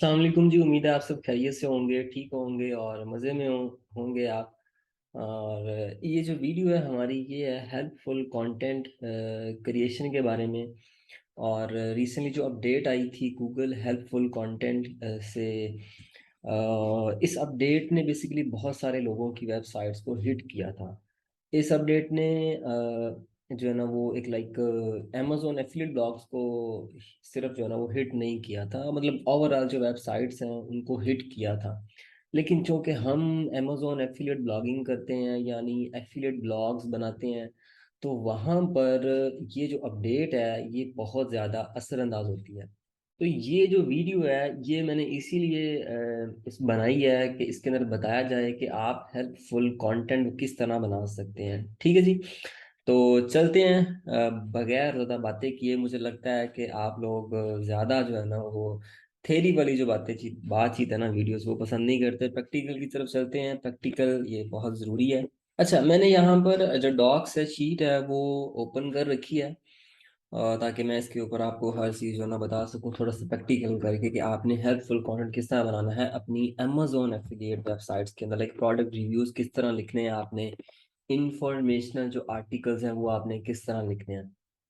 अस्सलाम वालेकुम जी। उम्मीद है आप सब खैरियत से होंगे, ठीक होंगे और मज़े में होंगे आप। और ये जो वीडियो है हमारी, ये है हेल्पफुल कंटेंट क्रिएशन के बारे में। और रिसेंटली जो अपडेट आई थी गूगल हेल्पफुल कंटेंट से, इस अपडेट ने बेसिकली बहुत सारे लोगों की वेबसाइट्स को हिट किया था। इस अपडेट ने जो है ना वो एक लाइक अमेजोन एफिलिएट ब्लॉग्स को सिर्फ जो है ना वो हिट नहीं किया था, मतलब ओवरऑल जो वेबसाइट्स हैं उनको हिट किया था। लेकिन चूंकि हम अमेजोन एफिलिएट ब्लॉगिंग करते हैं, यानी एफिलिएट ब्लॉग्स बनाते हैं, तो वहाँ पर ये जो अपडेट है ये बहुत ज़्यादा असरअंदाज होती है। तो ये जो वीडियो है ये मैंने इसीलिए इस बनाई है कि इसके अंदर बताया जाए कि आप हेल्पफुल कंटेंट किस तरह बना सकते हैं। ठीक है जी। तो चलते हैं। बगैर ज़्यादा बातें किए, मुझे लगता है कि आप लोग ज़्यादा जो है ना वो थेरी वाली जो बातचीत है ना वीडियोस, वो पसंद नहीं करते। प्रैक्टिकल की तरफ चलते हैं। प्रैक्टिकल ये बहुत ज़रूरी है। अच्छा, मैंने यहाँ पर जो डॉक्स है, शीट है, वो ओपन कर रखी है ताकि मैं इसके ऊपर आपको हर चीज़ जो है ना बता सकूँ, थोड़ा सा प्रैक्टिकल करके कि आपने हेल्पफुल कंटेंट किस तरह बनाना है अपनी अमेजोन एफिलिएट वेबसाइट्स के अंदर। लाइक प्रोडक्ट रिव्यूज़ किस तरह लिखने हैं आपने, इंफॉर्मेशनल जो आर्टिकल्स हैं वो आपने किस तरह लिखने हैं।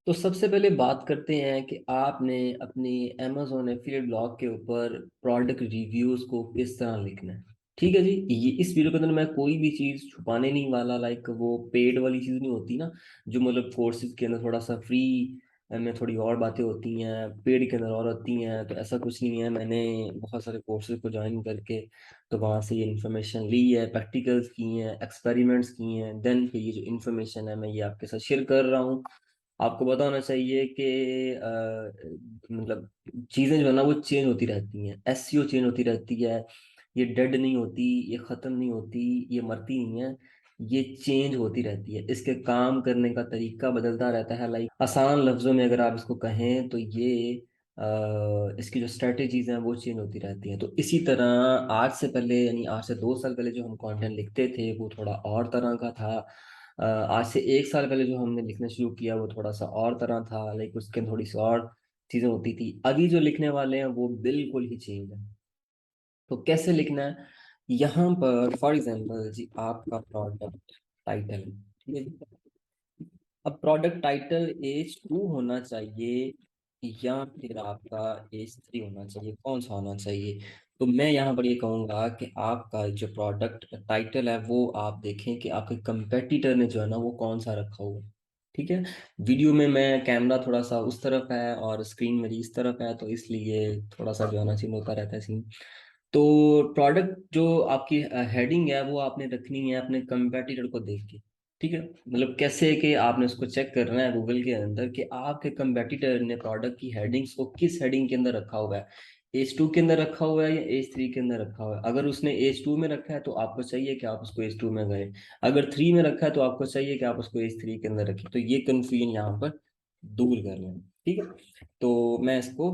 तो सबसे पहले बात करते हैं कि आपने अपनी अमेजोन एफिलिएट ब्लॉग के ऊपर प्रोडक्ट रिव्यूज़ को किस तरह लिखना है। ठीक है जी। ये इस वीडियो के अंदर मैं कोई भी चीज़ छुपाने नहीं वाला। लाइक वो पेड वाली चीज़ नहीं होती ना, जो मतलब कोर्सेज के अंदर थोड़ा सा फ्री में थोड़ी और बातें होती हैं, पेड के अंदर और होती हैं। तो ऐसा कुछ नहीं है। मैंने बहुत सारे कोर्सेज को ज्वाइन करके तो वहाँ से ये इन्फॉर्मेशन ली है, प्रैक्टिकल्स की हैं, एक्सपेरिमेंट्स किए हैं, देन फिर ये जो इन्फॉर्मेशन है मैं ये आपके साथ शेयर कर रहा हूँ। आपको पता होना चाहिए कि मतलब चीज़ें जो है ना वो चेंज होती रहती हैं, एसईओ चेंज होती रहती है। ये डेड नहीं होती, ये ख़त्म नहीं होती, ये मरती नहीं है, ये चेंज होती रहती है। इसके काम करने का तरीका बदलता रहता है। लाइक आसान लफ्ज़ों में अगर आप इसको कहें तो ये इसकी जो स्ट्रेटेजीज हैं वो चेंज होती रहती हैं। तो इसी तरह आज से पहले, यानी आज से 2 साल पहले जो हम कंटेंट लिखते थे वो थोड़ा और तरह का था। आज से 1 साल पहले जो हमने लिखना शुरू किया वो थोड़ा सा और तरह था। लाइक उसके अंदर थोड़ी सी और चीज़ें होती थी। अभी जो लिखने वाले हैं वो बिल्कुल ही चेंज है। तो कैसे लिखना है, यहाँ पर फॉर एग्जांपल जी आपका प्रोडक्ट टाइटल, ठीक है जी। अब प्रोडक्ट टाइटल H2 होना चाहिए या फिर आपका H3 होना चाहिए, कौन सा होना चाहिए? तो मैं यहाँ पर ये कहूँगा कि आपका जो प्रोडक्ट टाइटल है वो आप देखें कि आपके कंपेटिटर ने जो है ना वो कौन सा रखा हुआ है। ठीक है। वीडियो में मैं कैमरा थोड़ा सा उस तरफ है और स्क्रीन मेरी इस तरफ है, तो इसलिए थोड़ा सा जो है ना चेंज होता रहता है सीन। तो प्रोडक्ट जो आपकी हेडिंग है वो आपने रखनी है अपने कंपेटिटर को देख के। ठीक है। मतलब कैसे कि आपने उसको चेक करना है गूगल के अंदर कि आपके कंपेटिटर ने प्रोडक्ट की हेडिंग्स को किस हेडिंग के अंदर रखा हुआ है। H2 के अंदर रखा हुआ है या H3 के अंदर रखा हुआ है। अगर उसने H2 में रखा है तो आपको चाहिए कि आप उसको H2 में गए। अगर 3 में रखा है तो आपको चाहिए कि आप उसको H3 के अंदर रखें। तो ये कंफ्यूजन यहाँ पर दूर कर लें। ठीक है। तो मैं इसको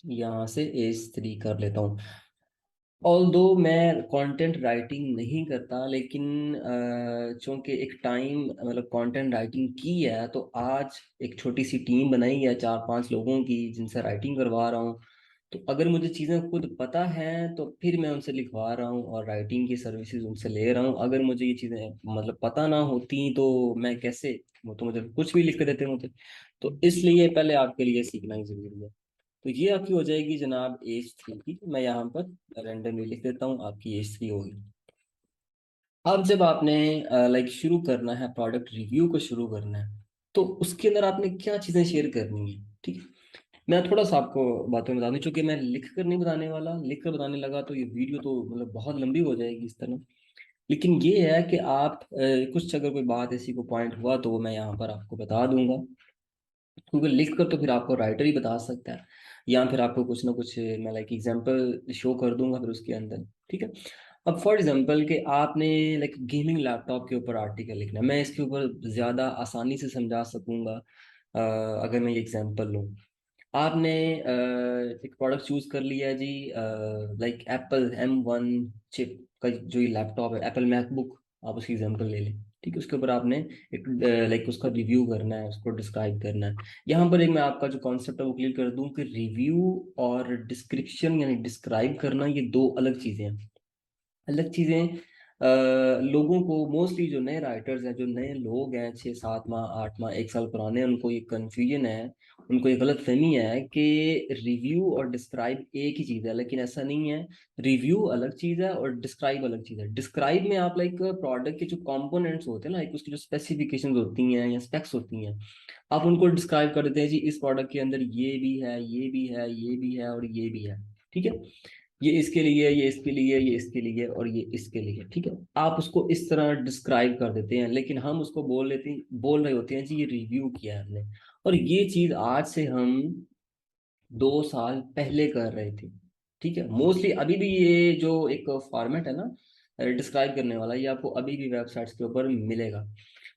यहाँ से H3 कर लेता हूँ। ऑल्दो मैं कंटेंट राइटिंग नहीं करता, लेकिन चूंकि एक टाइम मतलब कंटेंट राइटिंग की है, तो आज एक छोटी सी टीम बनाई है 4-5 लोगों की जिनसे राइटिंग करवा रहा हूँ। तो अगर मुझे चीज़ें खुद पता हैं तो फिर मैं उनसे लिखवा रहा हूँ और राइटिंग की सर्विसेज उनसे ले रहा हूँ। अगर मुझे ये चीज़ें मतलब पता ना होती तो मैं कैसे, वो तो मुझे कुछ भी लिख के देते होते। तो इसलिए पहले आपके लिए सीखना ही जरूरी है। तो ये आपकी हो जाएगी जनाब H3 की। मैं यहाँ पर रैंडमली लिख देता हूँ, आपकी H3 होगी। अब जब आपने लाइक शुरू करना है, प्रोडक्ट रिव्यू को शुरू करना है, तो उसके अंदर आपने क्या चीज़ें शेयर करनी है। ठीक है। मैं थोड़ा सा आपको बातों में बता दूं, चूंकि मैं लिख कर नहीं बताने वाला, लिख कर बताने लगा तो ये वीडियो तो मतलब बहुत लंबी हो जाएगी इस तरह। लेकिन ये है कि आप कुछ अगर कोई बात ऐसी को पॉइंट हुआ तो वो मैं यहाँ पर आपको बता दूंगा। क्योंकि लिख कर तो फिर आपको राइटर ही बता सकता है, या फिर आपको कुछ ना कुछ मैं लाइक एग्जांपल शो कर दूंगा फिर उसके अंदर। ठीक है। अब फॉर एग्जांपल कि आपने लाइक गेमिंग लैपटॉप के ऊपर आर्टिकल लिखना है, मैं इसके ऊपर ज़्यादा आसानी से समझा सकूंगा। अगर मैं ये एग्जांपल लूँ, आपने एक प्रोडक्ट चूज कर लिया है जी, लाइक एप्पल M1 चिप का जो ये लैपटॉप है, एप्पल मैकबुक, आप उसकी एग्जांपल ले लें। ठीक है, उसके ऊपर आपने एक लाइक उसका रिव्यू करना है, उसको डिस्क्राइब करना है। यहाँ पर एक मैं आपका जो कॉन्सेप्ट है वो क्लियर कर दूं कि रिव्यू और डिस्क्रिप्शन यानी डिस्क्राइब करना ये दो अलग चीजें हैं। अलग चीजें लोगों को मोस्टली जो नए राइटर्स हैं, जो नए लोग हैं, 6 7 माह 8 माह 1 साल पुराने, उनको ये कन्फ्यूजन है, उनको ये गलत फहमी है कि रिव्यू और डिस्क्राइब एक ही चीज़ है, लेकिन ऐसा नहीं है। रिव्यू अलग चीज़ है और डिस्क्राइब अलग चीज़ है। डिस्क्राइब में आप लाइक प्रोडक्ट के जो कंपोनेंट्स होते हैं, लाइक उसकी जो स्पेसिफिकेशंस होती हैं या स्पेक्स होती हैं, आप उनको डिस्क्राइब कर देते हैं जी, इस प्रोडक्ट के अंदर ये भी है, ये भी है, ये भी है और ये भी है। ठीक है, ये इसके लिए, ये इसके लिए, ये इसके लिए और ये इसके लिए। ठीक है, आप उसको इस तरह डिस्क्राइब कर देते हैं, लेकिन हम उसको बोल रहे होते हैं जी ये रिव्यू किया है हमने। और ये चीज आज से हम 2 साल पहले कर रहे थे। ठीक है, मोस्टली अभी भी ये जो एक फॉर्मेट है ना डिस्क्राइब करने वाला, ये आपको अभी भी वेबसाइट्स के ऊपर मिलेगा।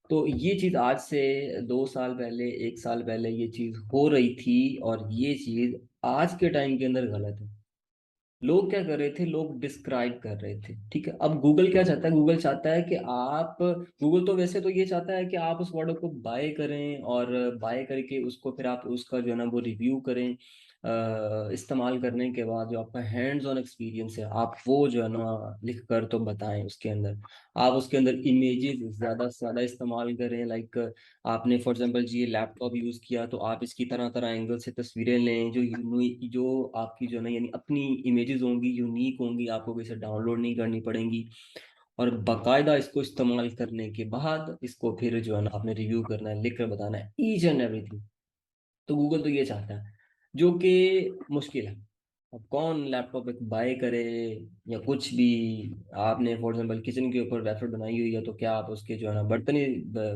तो ये चीज आज से 2 साल पहले, 1 साल पहले ये चीज हो रही थी, और ये चीज आज के टाइम के अंदर गलत है। लोग क्या कर रहे थे, लोग डिस्क्राइब कर रहे थे। ठीक है, अब गूगल क्या चाहता है, गूगल चाहता है कि आप, गूगल तो वैसे तो ये चाहता है कि आप उस प्रोडक्ट को बाय करें, और बाय करके उसको फिर आप उसका जो है ना वो रिव्यू करें। इस्तेमाल करने के बाद जो आपका हैंड्स ऑन एक्सपीरियंस है, आप वो जो है ना लिख कर तो बताएं उसके अंदर। आप उसके अंदर इमेजेस ज़्यादा से ज़्यादा इस्तेमाल करें, लाइक आपने फॉर एग्जांपल जी ये लैपटॉप यूज़ किया, तो आप इसकी तरह तरह एंगल से तस्वीरें लें, जो आपकी जो है ना यानी अपनी इमेजेस होंगी, यूनिक होंगी, आपको किसी डाउनलोड नहीं करनी पड़ेंगी। और बाकायदा इसको इस्तेमाल करने के बाद इसको फिर जो है ना आपने रिव्यू करना है, लिख कर बताना है ईच एंड एवरीथिंग। तो गूगल तो ये चाहता है, जो कि मुश्किल है। अब कौन लैपटॉप एक बाय करे या कुछ भी। आपने फॉर एग्जांपल किचन के ऊपर वेबसाइट बनाई हुई है, तो क्या आप उसके जो है ना बर्तन ही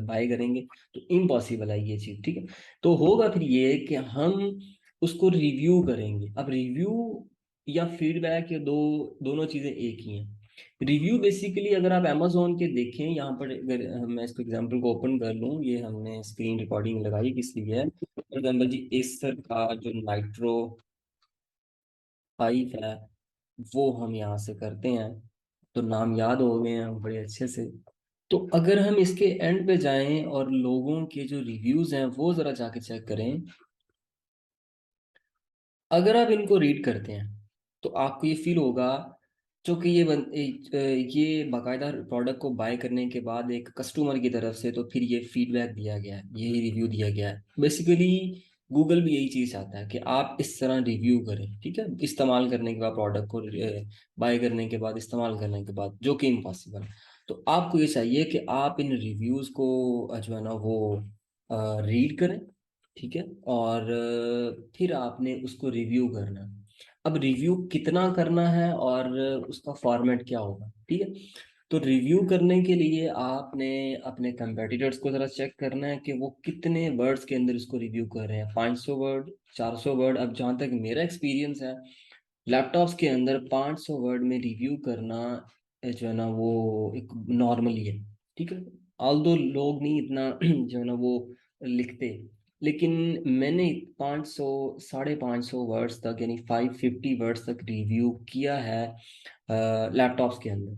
बाय करेंगे? तो इम्पॉसिबल है ये चीज़। ठीक है, तो होगा फिर ये कि हम उसको रिव्यू करेंगे। अब रिव्यू या फीडबैक, ये दोनों चीज़ें एक ही हैं। रिव्यू बेसिकली अगर आप अमेजोन के देखें, यहाँ पर अगर मैं इसको एग्जांपल को ओपन कर लूँ, ये हमने स्क्रीन रिकॉर्डिंग लगाई किस लिए है, फॉर एग्जांपल जी एसर का जो नाइट्रो 5 है, वो हम यहाँ से करते हैं। तो नाम याद हो गए हैं बड़े अच्छे से। तो अगर हम इसके एंड पे जाएं और लोगों के जो रिव्यूज हैं वो जरा जाके चेक करें, अगर आप इनको रीड करते हैं तो आपको ये फील होगा, क्योंकि ये बाकायदा प्रोडक्ट को बाय करने के बाद एक कस्टमर की तरफ से तो फिर ये फीडबैक दिया गया है, यही रिव्यू दिया गया है। बेसिकली गूगल भी यही चीज़ चाहता है कि आप इस तरह रिव्यू करें। ठीक है, इस्तेमाल करने के बाद प्रोडक्ट को, बाय करने के बाद, इस्तेमाल करने के बाद, जो कि इम्पॉसिबल है। तो आपको ये चाहिए कि आप इन रिव्यूज़ को जो है ना वो रीड करें। ठीक है, और फिर आपने उसको रिव्यू करना है। अब रिव्यू कितना करना है और उसका फॉर्मेट क्या होगा? ठीक है, तो रिव्यू करने के लिए आपने अपने कंपेटिटर्स को ज़रा चेक करना है कि वो कितने वर्ड्स के अंदर इसको रिव्यू कर रहे हैं। 500 वर्ड, 400 वर्ड। अब जहाँ तक मेरा एक्सपीरियंस है, लैपटॉप्स के अंदर 500 वर्ड में रिव्यू करना जो है ना वो एक नॉर्मली है। ठीक है, ऑल्दो लोग नहीं इतना जो है ना वो लिखते, लेकिन मैंने 500, 550 वर्ड्स तक यानी 550 वर्ड्स तक रिव्यू किया है लैपटॉप्स के अंदर।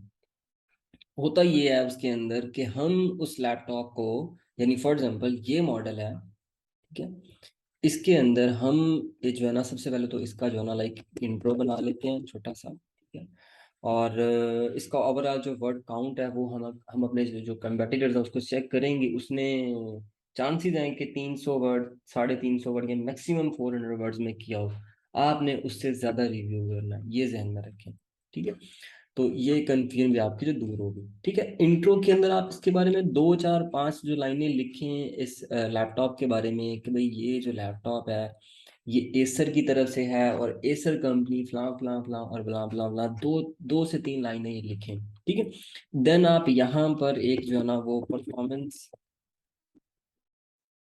होता ये है उसके अंदर कि हम उस लैपटॉप को, यानी फॉर एग्जांपल ये मॉडल है, ठीक है, इसके अंदर हम ये जो है ना सबसे पहले तो इसका जो है ना लाइक इंट्रो बना लेते हैं छोटा सा। ठीक है, और इसका ओवरऑल जो वर्ड काउंट है वो हम अपने जो कंपेटिटर्स है उसको चेक करेंगे, उसने चांसेस हैं कि 300 वर्ड, 350 वर्ड या मैक्सिमम 400 वर्ड्स में किया हो। आपने उससे ज्यादा रिव्यू करना है, ये जहन में रखें। ठीक है, तो ये कंफ्यूजन भी आपकी जो दूर होगी। ठीक है, इंट्रो के अंदर आप इसके बारे में 2 4 5 जो लाइनें लिखें इस लैपटॉप के बारे में, कि भाई ये जो लैपटॉप है ये एसर की तरफ से है, और एसर कंपनी फलां फलां फलां और फलां फलां फलां, 2 से 3 लाइनें ये लिखें। ठीक है, देन आप यहाँ पर एक जो है ना वो परफॉर्मेंस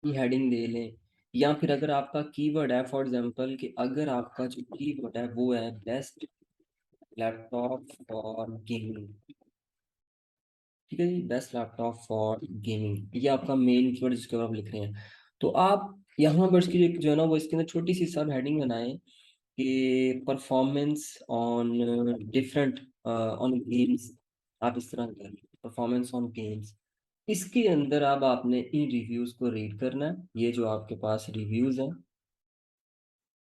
की हेडिंग दे लें, या फिर अगर आपका कीवर्ड है फॉर एग्जांपल कि अगर आपका जो कीवर्ड है वो है बेस्ट लैपटॉप फॉर गेमिंग। ठीक है जी, बेस्ट लैपटॉप फॉर गेमिंग, ये आपका मेन कीवर्ड जिसके ऊपर आप लिख रहे हैं। तो आप यहाँ पर इसकी जो है ना वो इसके अंदर छोटी सी सब हेडिंग बनाएं कि performance on different on games. आप इस तरह करें, परफॉर्मेंस ऑन गेम्स। इसके अंदर अब आपने इन रिव्यूज को रीड करना है। ये जो आपके पास रिव्यूज हैं,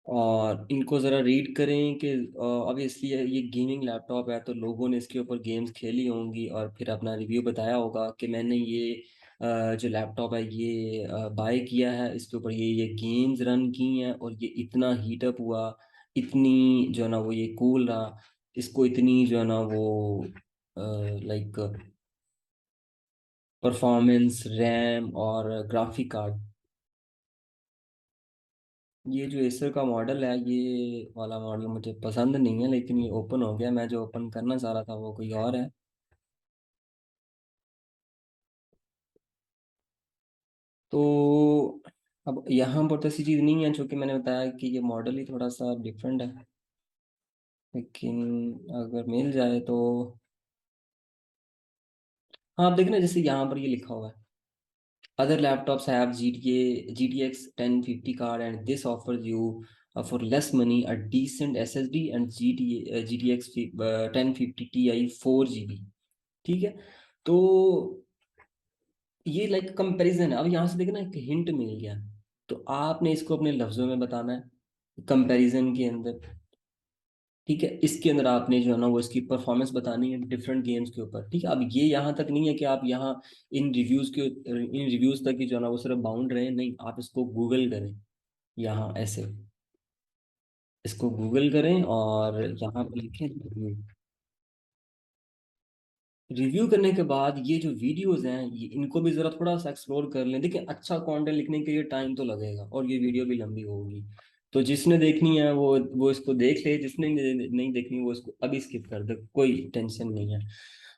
और इनको ज़रा रीड करें कि ऑब्वियसली ये गेमिंग लैपटॉप है, तो लोगों ने इसके ऊपर गेम्स खेली होंगी और फिर अपना रिव्यू बताया होगा कि मैंने ये जो लैपटॉप है ये बाय किया है, इसके ऊपर ये गेम्स रन की हैं और ये इतना हीटअप हुआ, इतनी जो है ना वो ये कूल रहा, इसको इतनी जो है ना वो लाइक परफॉर्मेंस, रैम और ग्राफिक कार्ड। ये जो एसर का मॉडल है, ये वाला मॉडल मुझे पसंद नहीं है, लेकिन ये ओपन हो गया। मैं जो ओपन करना चाह रहा था वो कोई और है। तो अब यहाँ पर तो ऐसी चीज़ नहीं है, चूंकि मैंने बताया कि ये मॉडल ही थोड़ा सा डिफरेंट है। लेकिन अगर मिल जाए तो, हाँ आप देखना जैसे यहाँ पर ये लिखा हुआ है, other laptops have GTX 1050 card and this offers you for less money a decent SSD and GTX 1050 Ti 4 GB। ठीक है, तो ये लाइक कंपैरिजन है। अब यहाँ से देखना एक हिंट मिल गया, तो आपने इसको अपने लफ्जों में बताना है कंपैरिजन के अंदर। ठीक है, इसके अंदर आपने जो है ना वो इसकी परफॉर्मेंस बतानी है डिफरेंट गेम्स के ऊपर। ठीक है, अब ये यहाँ तक नहीं है कि आप यहाँ इन रिव्यूज तक ही जो है ना वो सिर्फ बाउंड रहे, नहीं, आप इसको गूगल करें। यहाँ ऐसे इसको गूगल करें और यहाँ पर लिखें रिव्यू करने के बाद ये जो वीडियोस हैं ये इनको भी जरा थोड़ा सा एक्सप्लोर कर लें। देखिए अच्छा कंटेंट लिखने के लिए टाइम तो लगेगा और ये वीडियो भी लंबी होगी, तो जिसने देखनी है वो इसको देख ले, जिसने नहीं देखनी वो इसको अभी स्किप कर दे, कोई टेंशन नहीं है।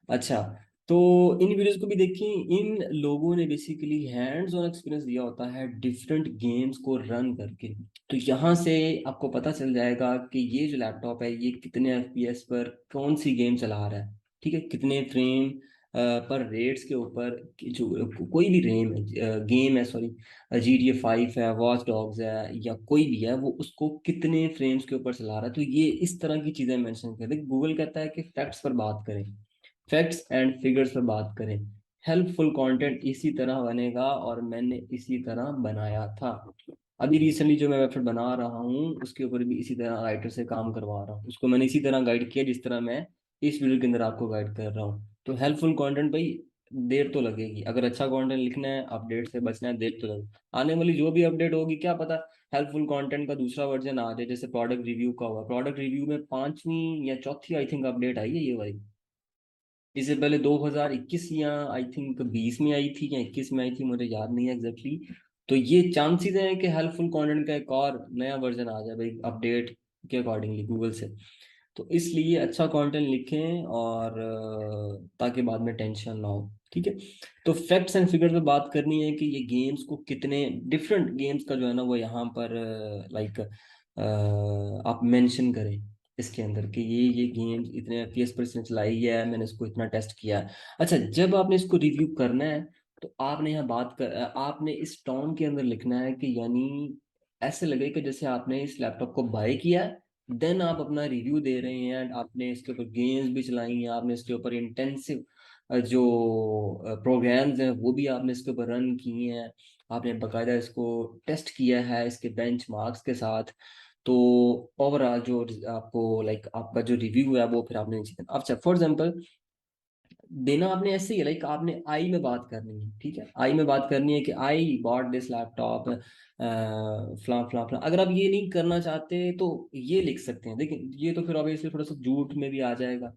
अच्छा, तो इन वीडियोस को भी देखें। इन लोगों ने बेसिकली हैंड्स ऑन एक्सपीरियंस दिया होता है डिफरेंट गेम्स को रन करके। तो यहाँ से आपको पता चल जाएगा कि ये जो लैपटॉप है ये कितने FPS पर कौन सी गेम चला रहा है। ठीक है, कितने फ्रेम पर रेट्स के ऊपर जो कोई भी गेम है, सॉरी, GTA 5 है, वॉच डॉग्स है, या कोई भी है, वो उसको कितने फ्रेम्स के ऊपर चला रहा है। तो ये इस तरह की चीजें मेंशन कर दे। गूगल कहता है कि फैक्ट्स पर बात करें, फैक्ट्स एंड फिगर्स पर बात करें, हेल्पफुल कंटेंट इसी तरह बनेगा, और मैंने इसी तरह बनाया था। अभी रिसेंटली जो मैं वेबसाइट बना रहा हूँ उसके ऊपर भी इसी तरह राइटर से काम करवा रहा हूँ, उसको मैंने इसी तरह गाइड किया जिस तरह मैं इस वीडियो के अंदर आपको गाइड कर रहा हूँ। तो हेल्पफुल कंटेंट भाई, देर तो लगेगी। अगर अच्छा कंटेंट लिखना है, अपडेट से बचना है, देर तो लगेगी। आने वाली जो भी अपडेट होगी क्या पता हेल्पफुल कंटेंट का दूसरा वर्जन आ जाए, जैसे प्रोडक्ट रिव्यू का हुआ। प्रोडक्ट रिव्यू में पांचवी या चौथी आई थिंक अपडेट आई है ये वाली। इससे पहले 2021 या आई थिंक 20 में आई थी या 21 में आई थी, मुझे याद नहीं है एग्जैक्टली। तो ये चांसेस हैं कि हेल्पफुल कंटेंट का एक और नया वर्जन आ जाए भाई अपडेट के अकॉर्डिंगली गूगल से। तो इसलिए अच्छा कंटेंट लिखें, और ताकि बाद में टेंशन ना हो। ठीक है, तो फैक्ट्स एंड फिगर्स पे बात करनी है कि ये गेम्स को कितने डिफरेंट गेम्स का जो है ना वो यहाँ पर लाइक आप मेंशन करें इसके अंदर कि ये गेम्स इतने FPS पर इसने चलाई है, मैंने इसको इतना टेस्ट किया है। अच्छा, जब आपने इसको रिव्यू करना है तो आपने यहाँ आपने इस टोन के अंदर लिखना है कि यानी ऐसे लगे कि जैसे आपने इस लैपटॉप को बाय किया है, देन आप अपना रिव्यू दे रहे हैं, आपने इसके ऊपर गेम्स भी चलाई हैं, आपने इसके ऊपर इंटेंसिव जो प्रोग्राम्स हैं वो भी आपने इसके ऊपर रन किए हैं, आपने बकायदा इसको टेस्ट किया है इसके बेंचमार्क्स के साथ। तो ओवरऑल जो आपको लाइक आपका जो रिव्यू है वो फिर आपने नीचे देना। अच्छा, फॉर एग्जांपल देना आपने ऐसे ही, लाइक आपने आई में बात करनी है। ठीक है, आई में बात करनी है कि आई बॉट दिस लैपटॉप फला फला फला। अगर आप ये नहीं करना चाहते तो ये लिख सकते हैं, देखिए ये तो फिर ऑब्वियसली थोड़ा सा झूठ में भी आ जाएगा।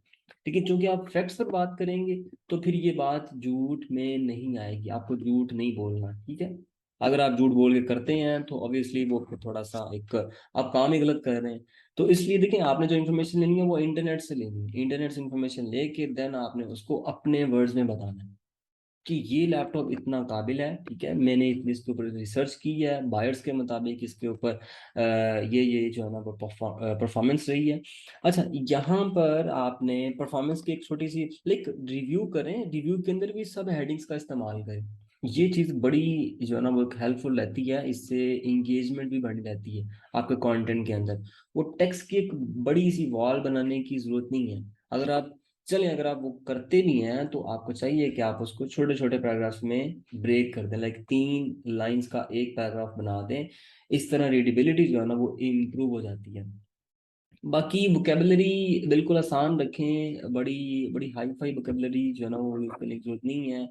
लेकिन चूंकि आप फैक्ट्स पर बात करेंगे तो फिर ये बात झूठ में नहीं आएगी, आपको झूठ नहीं बोलना। ठीक है, अगर आप झूठ बोल के करते हैं तो ऑब्वियसली वो फिर थोड़ा सा एक आप काम ही गलत कर रहे हैं। तो इसलिए देखिए आपने जो इन्फॉर्मेशन लेनी है वो इंटरनेट से लेनी है, इंटरनेट से इन्फॉर्मेशन लेके देन आपने उसको अपने वर्ड्स में बताना है कि ये लैपटॉप इतना काबिल है। ठीक है, मैंने इतनी इसके ऊपर रिसर्च की है, बायर्स के मुताबिक इसके ऊपर ये जो है ना वो परफॉर्मेंस रही है। अच्छा, यहाँ पर आपने परफॉर्मेंस की एक छोटी सी लाइक रिव्यू करें, रिव्यू के अंदर भी सब हेडिंग्स का इस्तेमाल करें। ये चीज़ बड़ी जो है ना वो हेल्पफुल रहती है, इससे इंगेजमेंट भी बढ़ जाती है आपके कंटेंट के अंदर। वो टेक्स्ट की एक बड़ी सी वॉल बनाने की जरूरत नहीं है। अगर आप चलें, अगर आप वो करते भी हैं तो आपको चाहिए कि आप उसको छोटे छोटे पैराग्राफ्स में ब्रेक कर दें, लाइक 3 लाइंस का एक पैराग्राफ बना दें। इस तरह रीडेबिलिटी जो है ना वो इम्प्रूव हो जाती है। बाकी वोकेबलरी बिल्कुल आसान रखें, बड़ी बड़ी हाई फाई वोकेबलरी जो है ना वो यूज़ करने की जरूरत नहीं है।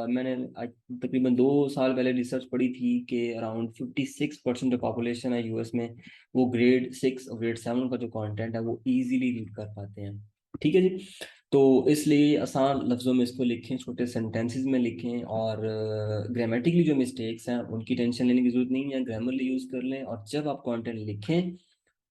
मैंने तकरीबन 2 साल पहले रिसर्च पढ़ी थी कि अराउंड 56% पॉपुलेशन है यूएस में, वो ग्रेड 6 और ग्रेड 7 का जो कंटेंट है वो इजीली रीड कर पाते हैं। ठीक है जी। तो इसलिए आसान लफ्ज़ों में इसको लिखें, छोटे सेंटेंसेस में लिखें, और ग्रामेटिकली जो मिस्टेक्स हैं उनकी टेंशन लेने की जरूरत नहीं है, ग्रामरली यूज़ कर लें। और जब आप कंटेंट लिखें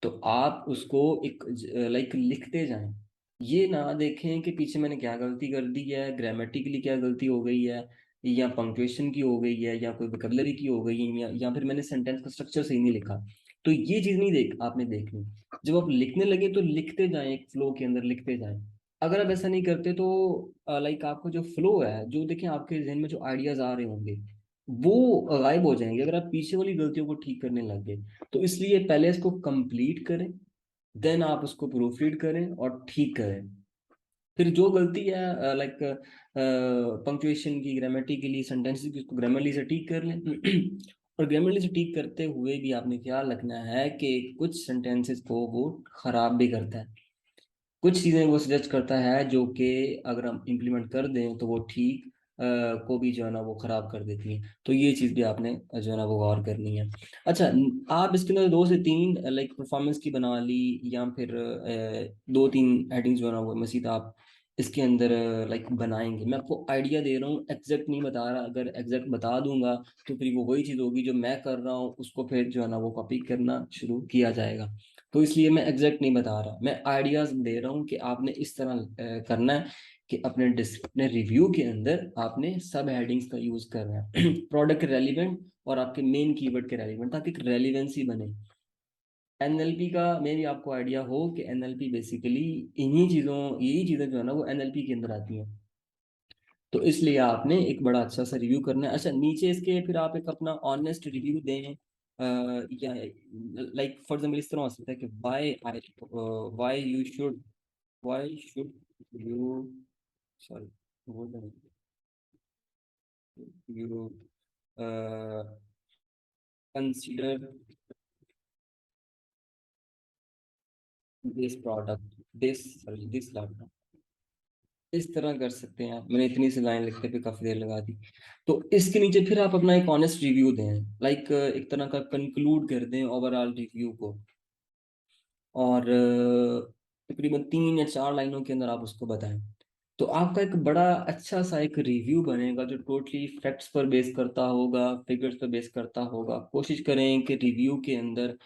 तो आप उसको एक लाइक लिखते जाएं। ये ना देखें कि पीछे मैंने क्या गलती कर दी है, ग्रामेटिकली क्या गलती हो गई है, या पंक्चुएशन की हो गई है, या कोई वोकैबुलरी की हो गई है, या फिर मैंने सेंटेंस का स्ट्रक्चर सही नहीं लिखा। तो ये चीज़ नहीं देख आपने देखनी। जब आप लिखने लगे तो लिखते जाएं, एक फ्लो के अंदर लिखते जाएं। अगर आप ऐसा नहीं करते तो लाइक आपको जो फ्लो है, जो देखें आपके जहन में जो आइडियाज आ रहे होंगे वो गायब हो जाएंगे, अगर आप पीछे वाली गलतियों को ठीक करने लग गए। तो इसलिए पहले इसको कंप्लीट करें, देन आप उसको प्रूफ रीड करें और ठीक करें। फिर जो गलती है लाइक पंक्चुएशन की, ग्रामेटिकली, सेंटेंसेस की, उसको ग्रामरली से ठीक कर लें। और ग्रामरली से ठीक करते हुए भी आपने ख्याल रखना है कि कुछ सेंटेंसेस को वो खराब भी करता है, कुछ चीज़ें वो सजेस्ट करता है जो कि अगर हम इम्प्लीमेंट कर दें तो वो ठीक को भी जो है ना वो खराब कर देती है। तो ये चीज़ भी आपने जो है ना वो गौर करनी है। अच्छा, आप इसके अंदर 2 से 3 लाइक परफॉर्मेंस की बना ली, या फिर 2-3 हेडिंग्स जो है ना वो मसीद आप इसके अंदर लाइक बनाएंगे। मैं आपको आइडिया दे रहा हूँ, एग्जैक्ट नहीं बता रहा। अगर एग्जैक्ट बता दूंगा तो फिर वो वही चीज़ होगी जो मैं कर रहा हूँ, उसको फिर जो है ना वो कॉपी करना शुरू किया जाएगा। तो इसलिए मैं एग्जैक्ट नहीं बता रहा, मैं आइडियाज दे रहा हूँ कि आपने इस तरह करना है कि अपने रिव्यू के अंदर आपने सब हेडिंग्स का यूज करना है। प्रोडक्ट के रेलिवेंट और आपके मेन कीवर्ड के रेलिवेंट, ताकि एक रेलिवेंसी बने। एनएलपी का मे भी आपको आइडिया हो कि एनएलपी बेसिकली इन्हीं चीज़ों, यही चीज़ें जो है ना वो एनएलपी के अंदर आती हैं। तो इसलिए आपने एक बड़ा अच्छा सा रिव्यू करना है। अच्छा, नीचे इसके फिर आप एक अपना ऑनेस्ट रिव्यू दें। या लाइक फॉर एग्जाम्पल इस तरह हो सकता है कि why you should, why should you, sorry, बोल रहे you consider this product, this sorry this laptop. इस तरह कर सकते हैं आप। मैंने इतनी सी लाइन लिखते पे काफी देर लगा दी। तो इसके नीचे फिर आप अपना एक ऑनेस्ट रिव्यू दें, लाइक एक तरह का कंक्लूड कर दें ओवरऑल रिव्यू को। और तकरीबन 3 या 4 लाइनों के अंदर आप उसको बताएं। तो आपका एक बड़ा अच्छा सा एक रिव्यू बनेगा जो टोटली फैक्ट्स पर बेस करता होगा, फिगर्स पर बेस करता होगा। कोशिश करें कि रिव्यू के अंदर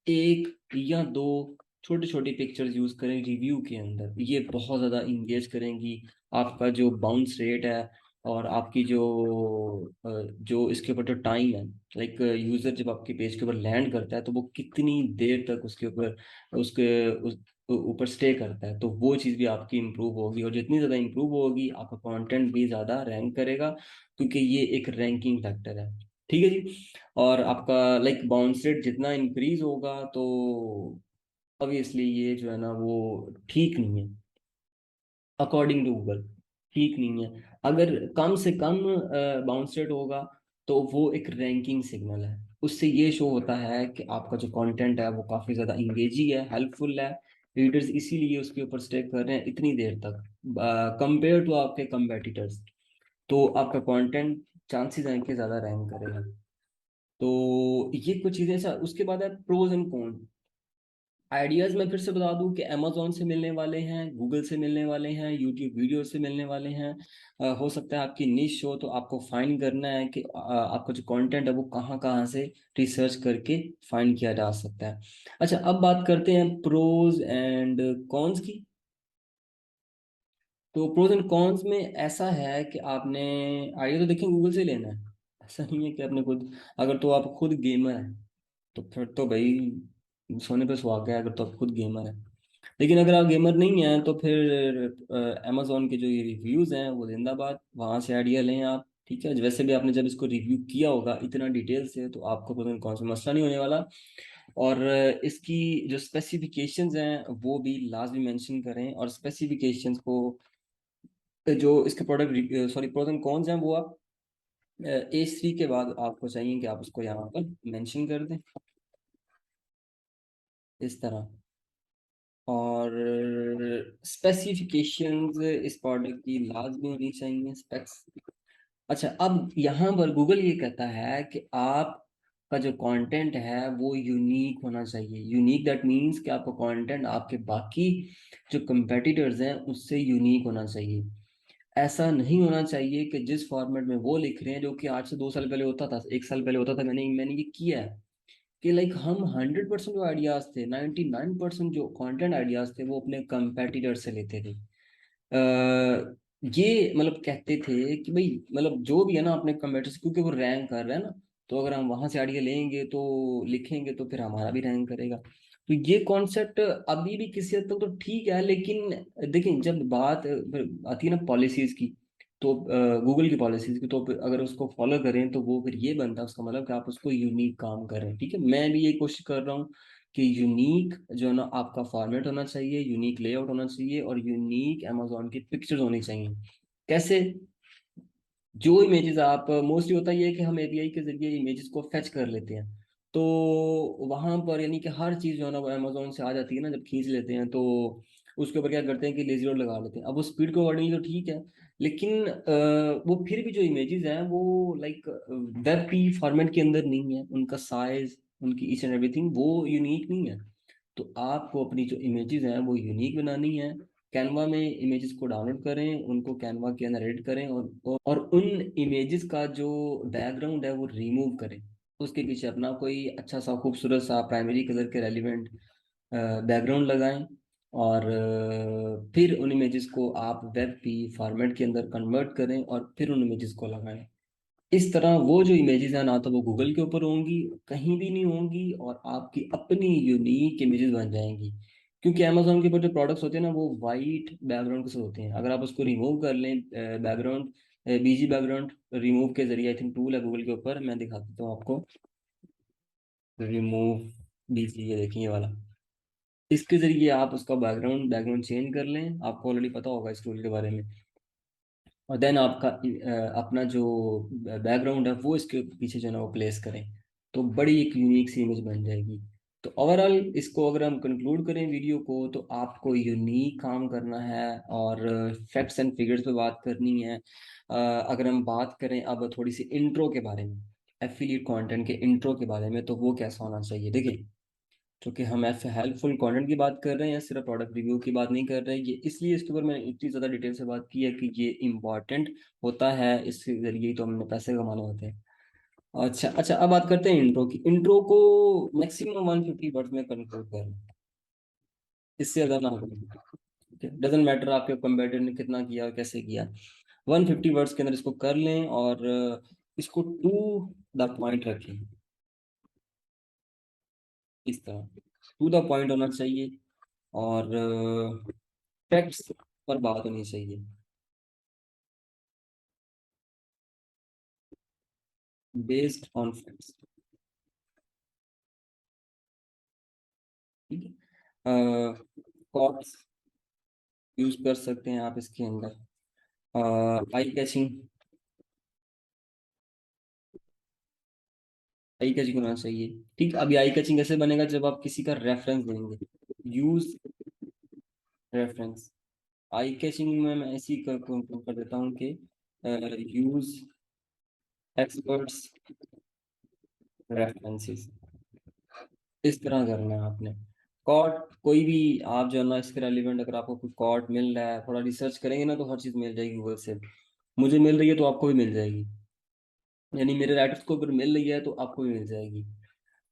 1 या 2 छोटी छोटी पिक्चर्स यूज करें रिव्यू के अंदर। ये बहुत ज़्यादा इंगेज करेंगी। आपका जो बाउंस रेट है और आपकी जो इसके ऊपर जो टाइम है, लाइक यूजर जब आपके पेज के ऊपर लैंड करता है तो वो कितनी देर तक उसके ऊपर उसके उस ऊपर स्टे करता है, तो वो चीज़ भी आपकी इम्प्रूव होगी। और जितनी ज़्यादा इम्प्रूव होगी आपका कंटेंट भी ज़्यादा रैंक करेगा, क्योंकि ये एक रैंकिंग फैक्टर है। ठीक है जी। और आपका लाइक बाउंस रेट जितना इंक्रीज होगा तो ऑब्वियसली ये जो है ना वो ठीक नहीं है, अकॉर्डिंग टू गूगल ठीक नहीं है। अगर कम से कम बाउंस रेट होगा तो वो एक रैंकिंग सिग्नल है। उससे ये शो होता है कि आपका जो कंटेंट है वो काफ़ी ज़्यादा इंगेजी है, हेल्पफुल है। रीडर्स इसीलिए उसके ऊपर स्टे कर रहे हैं इतनी देर तक, कंपेयर टू आपके कंपेटिटर्स। तो आपका कंटेंट चांसेस हैं कि ज़्यादा रैंक करेगा। तो ये कुछ चीज़ें। अच्छा, उसके बाद है प्रोज एंड कॉन। आइडियाज मैं फिर से बता दूं कि अमेजोन से मिलने वाले हैं, गूगल से मिलने वाले हैं, यूट्यूब वीडियो से मिलने वाले हैं। हो सकता है आपकी निश हो तो आपको फाइंड करना है कि आपका जो कंटेंट है वो कहाँ कहाँ से रिसर्च करके फाइंड किया जा सकता है। अच्छा, अब बात करते हैं प्रोज एंड कॉन्स की। तो प्रोज एंड कॉन्स में ऐसा है कि आपने आइडिया तो देखिए गूगल से लेना है। ऐसा नहीं है कि आपने खुद, अगर तो आप खुद गेमर हैं तो फिर तो भाई सोने पे सुहागा है, अगर तो आप खुद गेमर हैं। लेकिन अगर आप गेमर नहीं हैं तो फिर अमेजोन के जो ये रिव्यूज़ हैं वो जिंदाबाद, वहाँ से आइडिया लें आप। ठीक है, वैसे भी आपने जब इसको रिव्यू किया होगा इतना डिटेल से तो आपको पता नहीं कौन सा मसला नहीं होने वाला। और इसकी जो स्पेसिफिकेशंस हैं वो भी लाजमी मेंशन करें, और स्पेसिफिकेशंस को जो इसके product sorry pros and cons हैं वो आप A3 के बाद आपको चाहिए कि आप उसको यहाँ पर मेंशन कर दें इस तरह। और स्पेसिफिकेशंस इस प्रोडक्ट की लाजमी होनी चाहिए, स्पेक्स। अच्छा, अब यहाँ पर गूगल ये कहता है कि आप का जो कंटेंट है वो यूनिक होना चाहिए। यूनिक दैट मीन्स कि आपका कंटेंट आपके बाकी जो कंपेटिटर्स हैं उससे यूनिक होना चाहिए। ऐसा नहीं होना चाहिए कि जिस फॉर्मेट में वो लिख रहे हैं, जो कि आज से 2 साल पहले होता था, 1 साल पहले होता था, मैंने मैंने ये किया है कि लाइक हम 100% जो आइडियाज थे, 99% जो कंटेंट आइडियाज थे वो अपने कंपेटिटर से लेते थे। ये मतलब कहते थे कि भाई मतलब जो भी है ना अपने कंपेटिटर, क्योंकि वो रैंक कर रहे हैं ना, तो अगर हम वहां से आइडिया लेंगे तो लिखेंगे तो फिर हमारा भी रैंक करेगा। तो ये कॉन्सेप्ट अभी भी किसी हद तक तो ठीक है, लेकिन देखिए जब बात आती है ना पॉलिसीज की, तो गूगल की पॉलिसीज की, तो फिर अगर उसको फॉलो करें तो वो फिर ये बनता है उसका मतलब कि आप उसको यूनिक काम करें। ठीक है, मैं भी ये कोशिश कर रहा हूँ कि यूनिक जो है ना आपका फॉर्मेट होना चाहिए, यूनिक लेआउट होना चाहिए, और यूनिक अमेजोन की पिक्चर्स होनी चाहिए। कैसे? जो इमेजेस आप मोस्टली होता ही है कि हम एपीआई के जरिए इमेजेस को फेच कर लेते हैं, तो वहां पर यानी कि हर चीज जो है ना वो अमेजोन से आ जाती है ना, जब खींच लेते हैं तो उसके ऊपर क्या करते हैं कि लेजी लोड लगा लेते हैं। अब वो स्पीड के अकॉर्डिंग तो ठीक है, लेकिन वो फिर भी जो इमेजेस हैं वो लाइक वेब की फॉर्मेट के अंदर नहीं है, उनका साइज, उनकी ईच एंड एवरीथिंग वो यूनिक नहीं है। तो आपको अपनी जो इमेजेस हैं वो यूनिक बनानी है। कैनवा में इमेजेस को डाउनलोड करें, उनको कैनवा के अंदर एडिट करें, और उन इमेजेस का जो बैकग्राउंड है वो रिमूव करें। उसके पीछे अपना कोई अच्छा सा खूबसूरत सा प्राइमरी कलर के रेलिवेंट बैकग्राउंड लगाएं, और फिर उन इमेजेस को आप वेब पी फॉर्मेट के अंदर कन्वर्ट करें और फिर उन इमेजेस को लगाएं। इस तरह वो जो इमेजेस हैं ना तो वो गूगल के ऊपर होंगी, कहीं भी नहीं होंगी, और आपकी अपनी यूनिक इमेजेस बन जाएंगी। क्योंकि अमेजोन के ऊपर जो प्रोडक्ट्स होते हैं ना वो वाइट बैकग्राउंड के साथ होते हैं। अगर आप उसको रिमूव कर लें बैकग्राउंड, बीजी बैकग्राउंड रिमूव के जरिए, आई थिंक टूल है गूगल के ऊपर, मैं दिखा देता हूँ आपको। रिमूव बीजी, ये देखिए ये वाला। इसके जरिए आप उसका बैकग्राउंड बैकग्राउंड चेंज कर लें, आपको ऑलरेडी पता होगा इस टूल के बारे में। और देन आपका अपना जो बैकग्राउंड है वो इसके पीछे जो है ना वो प्लेस करें, तो बड़ी एक यूनिक सी इमेज बन जाएगी। तो ओवरऑल इसको अगर हम कंक्लूड करें वीडियो को, तो आपको यूनिक काम करना है और फैक्ट्स एंड फिगर्स पे बात करनी है। अगर हम बात करें अब थोड़ी सी इंट्रो के बारे में, एफिलिएट कंटेंट के इंट्रो के बारे में, तो वो कैसा होना चाहिए। देखिए, क्योंकि हम ऐसे हेल्पफुल कंटेंट की बात कर रहे हैं, सिर्फ प्रोडक्ट रिव्यू की बात नहीं कर रहे हैं, ये इसलिए इसके ऊपर मैंने इतनी ज़्यादा डिटेल से बात की है कि ये इम्पॉर्टेंट होता है, इसके जरिए ही तो हमने पैसे कमाने होते हैं। अच्छा अच्छा, अब बात करते हैं इंट्रो की। इंट्रो को मैक्सिमम 150 वर्ड्स में कंक्लूड करें, इससे ज़्यादा ना करें। डजेंट मैटर आपके कंपेटिटर ने कितना किया और कैसे किया, 150 वर्ड्स के अंदर इसको कर लें, और इसको टू द पॉइंट रखें इस तरह। टू द पॉइंट होना चाहिए, और फैक्ट्स पर बात होनी चाहिए, बेस्ड ऑन फैक्ट्स। ठीक है, कॉट्स यूज कर सकते हैं आप इसके अंदर। आई कैचिंग, आई कैचिंग होना चाहिए। ठीक, अभी आई कैचिंग कैसे बनेगा, जब आप किसी का रेफरेंस देंगे। Use reference. आई कैचिंग में मैं ऐसी कर देता हूँ कि यूज एक्सपर्ट्स रेफरेंसेस, इस तरह करना है आपने। कॉट कोई भी, आप जो है ना इसके रेलिवेंट अगर आपको कोई कॉट मिल रहा है, थोड़ा रिसर्च करेंगे ना तो हर चीज़ मिल जाएगी गूगल से। मुझे मिल रही है तो आपको भी मिल जाएगी, यानी मेरे राइटर्स को अगर मिल रही है तो आपको भी मिल जाएगी।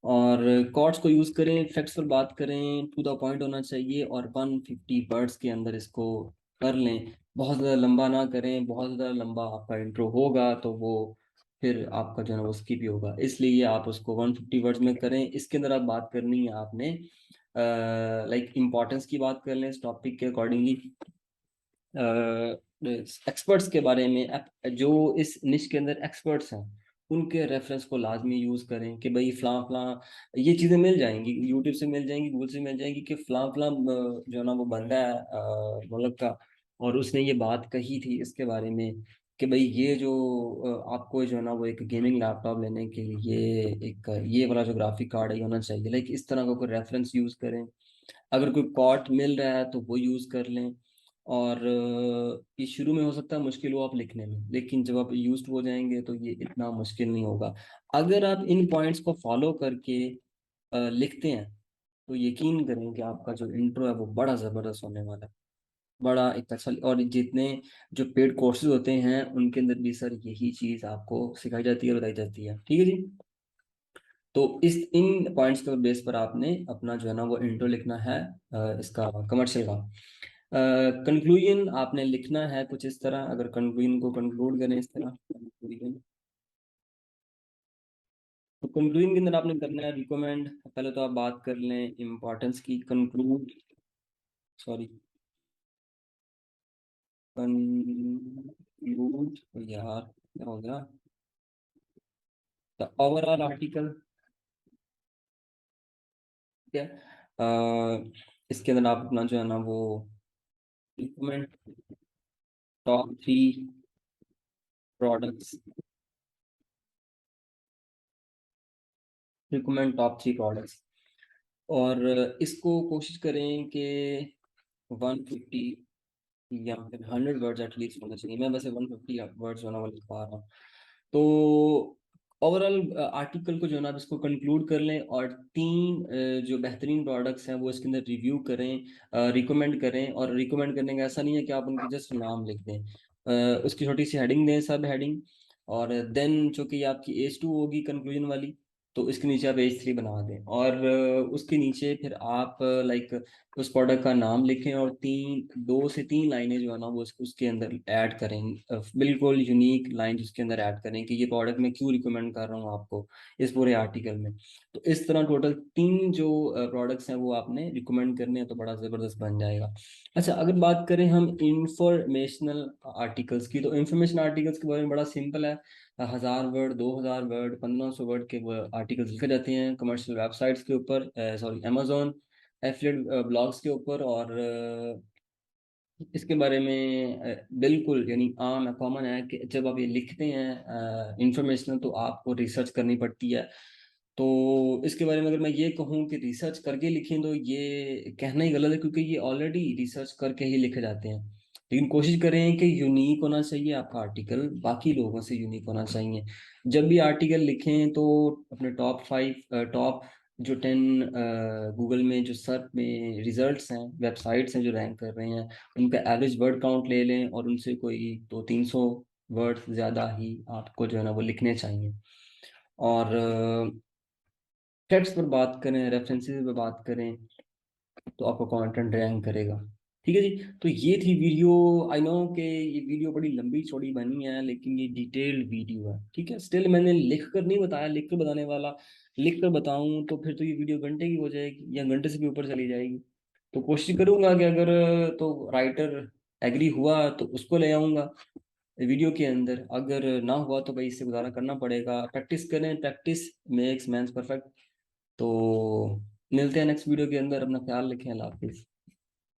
और कॉट्स को यूज़ करें, फैक्ट्स पर बात करें, टू द पॉइंट होना चाहिए, और 150 वर्ड्स के अंदर इसको कर लें। बहुत ज़्यादा लंबा ना करें, बहुत ज़्यादा लंबा आपका इंट्रो होगा तो वो फिर आपका जो है ना वो स्किप ही होगा, इसलिए आप उसको 150 वर्ड्स में करें। इसके अंदर आप बात करनी है आपने, लाइक इम्पोर्टेंस की बात कर लें इस टॉपिक के अकॉर्डिंगली, एक्सपर्ट्स के बारे में, जो इस निश के अंदर एक्सपर्ट्स हैं उनके रेफरेंस को लाजमी यूज़ करें कि भाई फ़लाँ फ़लाँ ये चीज़ें मिल जाएंगी, यूट्यूब से मिल जाएंगी, गूगल से मिल जाएंगी कि फ़लाँ फ़लाँ जो है ना वो बंदा है मुल्क का, और उसने ये बात कही थी इसके बारे में कि भाई ये जो आपको जो है ना वो एक गेमिंग लैपटॉप लेने के लिए एक ये वाला जो ग्राफिक कार्ड है ये होना चाहिए, लाइक इस तरह का कोई रेफरेंस यूज़ करें। अगर कोई कॉट मिल रहा है तो वो यूज़ कर लें। और ये शुरू में हो सकता है मुश्किल हो आप लिखने में, लेकिन जब आप यूज्ड हो जाएंगे तो ये इतना मुश्किल नहीं होगा। अगर आप इन पॉइंट्स को फॉलो करके लिखते हैं तो यकीन करें कि आपका जो इंट्रो है वो बड़ा ज़बरदस्त होने वाला है, बड़ा एक अच्छा। और जितने जो पेड कोर्सेज होते हैं उनके अंदर भी सर यही चीज़ आपको सिखाई जाती है और बताई जाती है, ठीक है जी। तो इस इन पॉइंट्स के बेस पर आपने अपना जो है ना वो इंट्रो लिखना है इसका कमर्शियल का। कंक्लूजन आपने लिखना है कुछ इस तरह, अगर कंक्लूजन को कंक्लूड करें इस तरह कंक्लूजन, तो कंक्लूजन के अंदर आपने करना है रिकमेंड। पहले तो आप बात कर लें इम्पोर्टेंस की, कंक्लूड, सॉरी कंक्लूड, यार क्या हो गया, द ओवरऑल आर्टिकल, ठीक है। इसके अंदर आप अपना जो है ना वो recommend top 3 products, recommend top 3 products, और इसको कोशिश करें कि 150 या फिर 100 वर्ड्स एटलीस्ट होना चाहिए। मैं वैसे 150 वर्ड्स होना वो लिख पा रहा हूँ। तो ओवरऑल आर्टिकल को जो है ना आप इसको कंक्लूड कर लें, और 3 जो बेहतरीन प्रोडक्ट्स हैं वो इसके अंदर रिव्यू करें, रिकमेंड करें। और रिकमेंड करने का ऐसा नहीं है कि आप उनकी जस्ट नाम लिख दें, उसकी छोटी सी हेडिंग दें, सब हेडिंग। और देन चूंकि ये आपकी एज 2 होगी कंक्लूजन वाली, तो इसके नीचे आप एज 3 बना दें, और उसके नीचे फिर आप लाइक उस प्रोडक्ट का नाम लिखें, और 2 से 3 लाइनें जो है ना वो उसके अंदर ऐड करें, बिल्कुल यूनिक लाइन उसके अंदर ऐड करें कि ये प्रोडक्ट मैं क्यों रिकमेंड कर रहा हूँ आपको इस पूरे आर्टिकल में। तो इस तरह टोटल 3 जो प्रोडक्ट्स हैं वो आपने रिकमेंड करने हैं, तो बड़ा ज़बरदस्त बन जाएगा। अच्छा, अगर बात करें हम इंफॉर्मेशनल आर्टिकल्स की, तो इंफॉर्मेशन आर्टिकल्स के बारे में बड़ा सिंपल है। 1000 वर्ड, 2000 वर्ड, 1500 वर्ड के आर्टिकल्स लिखे जाते हैं कमर्शियल वेबसाइट्स के ऊपर, सॉरी अमेजोन एफिलिएट ब्लॉग्स के ऊपर। और इसके बारे में बिल्कुल यानी आम है, कॉमन है कि जब आप ये लिखते हैं इंफॉर्मेशनल तो आपको रिसर्च करनी पड़ती है। तो इसके बारे में अगर मैं ये कहूँ कि रिसर्च करके लिखें तो ये कहना ही गलत है, क्योंकि ये ऑलरेडी रिसर्च करके ही लिखे जाते हैं। लेकिन कोशिश करें कि यूनिक होना चाहिए आपका आर्टिकल, बाकी लोगों से यूनिक होना चाहिए। जब भी आर्टिकल लिखें तो अपने टॉप जो 10 गूगल में जो सर्च में रिजल्ट्स हैं, वेबसाइट्स हैं जो रैंक कर रहे हैं, उनका एवरेज वर्ड काउंट ले लें, और उनसे कोई 200-300 वर्ड ज़्यादा ही आपको जो है ना वो लिखने चाहिए। और टेक्स्ट पर बात करें, रेफरेंसेस पर बात करें, तो आपका कंटेंट रैंक करेगा। ठीक है जी। तो ये थी वीडियो। आई नो कि ये वीडियो बड़ी लंबी चौड़ी बनी है, लेकिन ये डिटेल्ड वीडियो है, ठीक है। स्टिल मैंने लिख कर नहीं बताया, लिख कर बताने वाला, लिख कर बताऊं तो फिर तो ये वीडियो घंटे की हो जाएगी या घंटे से भी ऊपर चली जाएगी। तो कोशिश करूंगा कि अगर तो राइटर एग्री हुआ तो उसको ले आऊंगा वीडियो के अंदर, अगर ना हुआ तो भाई इससे गुजारा करना पड़ेगा। प्रैक्टिस करें, प्रैक्टिस मेक्स मैन परफेक्ट। तो मिलते हैं नेक्स्ट वीडियो के अंदर, अपना ख्याल रखें, अल्लाह हाफिज़।